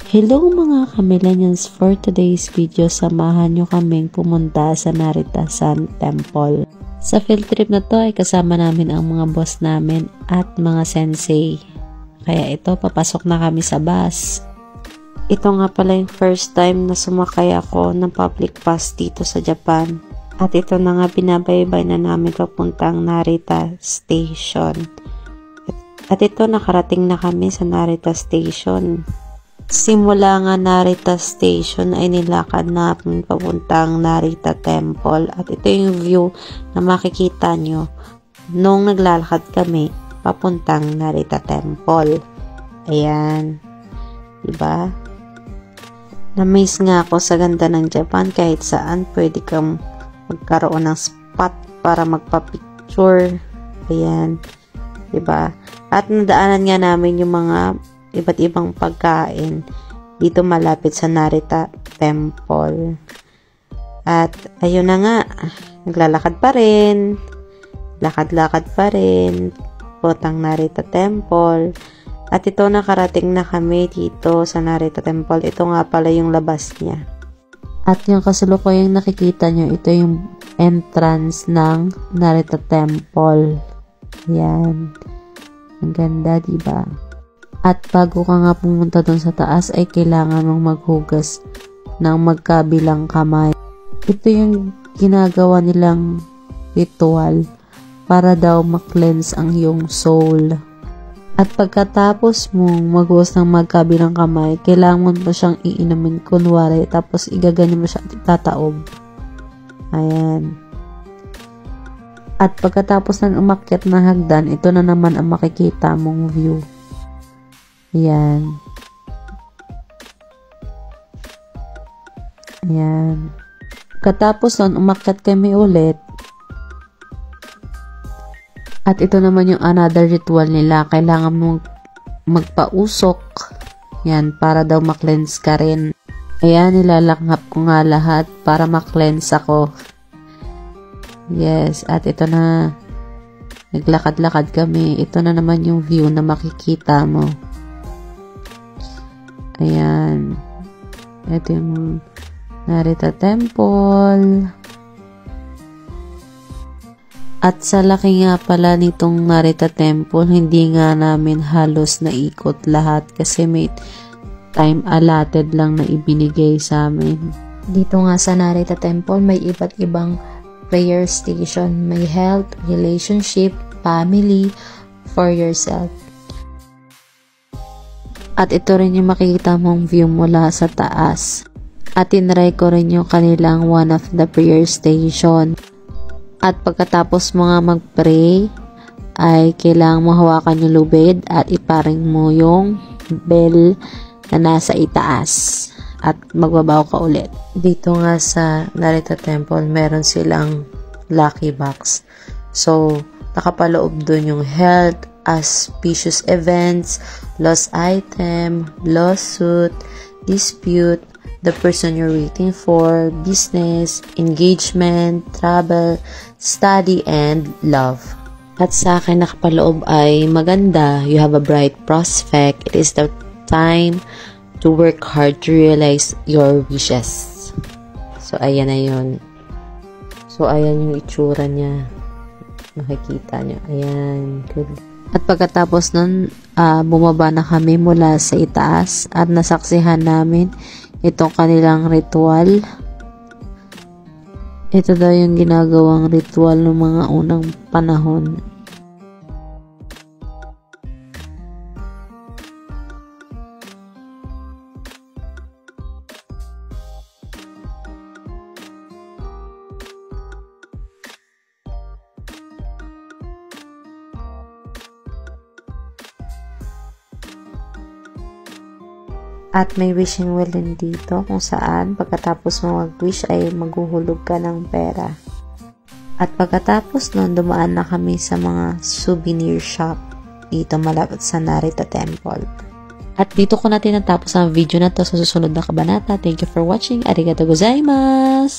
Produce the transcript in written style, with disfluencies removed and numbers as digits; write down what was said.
Hello mga kamillennials, for today's video, samahan nyo kaming pumunta sa Narita Sun Temple. Sa field trip na to ay kasama namin ang mga boss namin at mga sensei. Kaya ito, papasok na kami sa bus. Ito nga pala yung first time na sumakay ako ng public bus dito sa Japan. At ito na nga binabaybay na namin papuntang Narita Station. At ito, nakarating na kami sa Narita Station. Simula nga Narita Station ay nilakad namin papuntang Narita Temple. At ito yung view na makikita nyo nung naglalakad kami papuntang Narita Temple. Ayan. Diba? Na-amaze nga ako sa ganda ng Japan. Kahit saan pwede kang magkaroon ng spot para magpa-picture. Ayan. Diba? At nadaanan nga namin yung mga iba't ibang pagkain dito malapit sa Narita Temple. At ayun na nga, naglalakad pa rin, lakad-lakad pa rin puntang Narita Temple. At ito, nakarating na kami dito sa Narita Temple. Ito nga pala yung labas niya. At yung kasalukuyang nakikita nyo, ito yung entrance ng Narita Temple. Yan, ang ganda, diba? At bago ka nga pumunta dun sa taas ay kailangan mong maghugas ng magkabilang kamay. Ito yung ginagawa nilang ritual para daw ma-cleanse ang iyong soul. At pagkatapos mong maghugas ng magkabilang kamay, kailangan mo pa siyang iinumin kunwari, tapos igaganyan mo siya at itataob. Ayan. At pagkatapos ng umakyat na hagdan, ito na naman ang makikita mong view. Ayan. Ayan. Katapos nun, umakyat kami ulit. At ito naman yung another ritual nila. Kailangan mong magpausok. Yan, para daw ma-cleanse ka rin. Ayan, nilalakhap ko nga lahat para ma-cleanse ako. Yes, at ito na. Naglakad-lakad kami. Ito na naman yung view na makikita mo. Ayan. Ito yung Narita Temple. At sa laki nga pala nitong Narita Temple, hindi nga namin halos naikot lahat kasi may time allotted lang na ibinigay sa amin. Dito nga sa Narita Temple, may iba't ibang prayer station. May health, relationship, family, for yourself. At ito rin yung makikita mong view mula sa taas. At tinry ko rin yung kanilang one of the prayer station. At pagkatapos mo nga mag-pray, ay kailangang mahawakan yung lubid at iparing mo yung bell na nasa itaas. At magbabaw ka ulit. Dito nga sa Narita Temple, meron silang lucky box. So, nakapaloob dun yung health, auspicious events, lost item, lawsuit, dispute, the person you're waiting for, business, engagement, travel, study, and love. At sa akin nakapaloob ay maganda, you have a bright prospect, it is the time to work hard to realize your wishes. So, ayan na yun. So, ayan yung itsura niya. Makikita nyo. Ayan. Good. At pagkatapos nun, bumaba na kami mula sa itaas at nasaksihan namin itong kanilang ritual. Ito daw yung ginagawang ritual ng mga unang panahon. At may wishing well din dito kung saan pagkatapos mo mag-wish ay maghuhulog ka ng pera. At pagkatapos nun, dumaan na kami sa mga souvenir shop dito malapit sa Narita Temple. At dito ko na tinatapos ang video na to sa susunod na kabanata. Thank you for watching. Arigatou gozaimasu!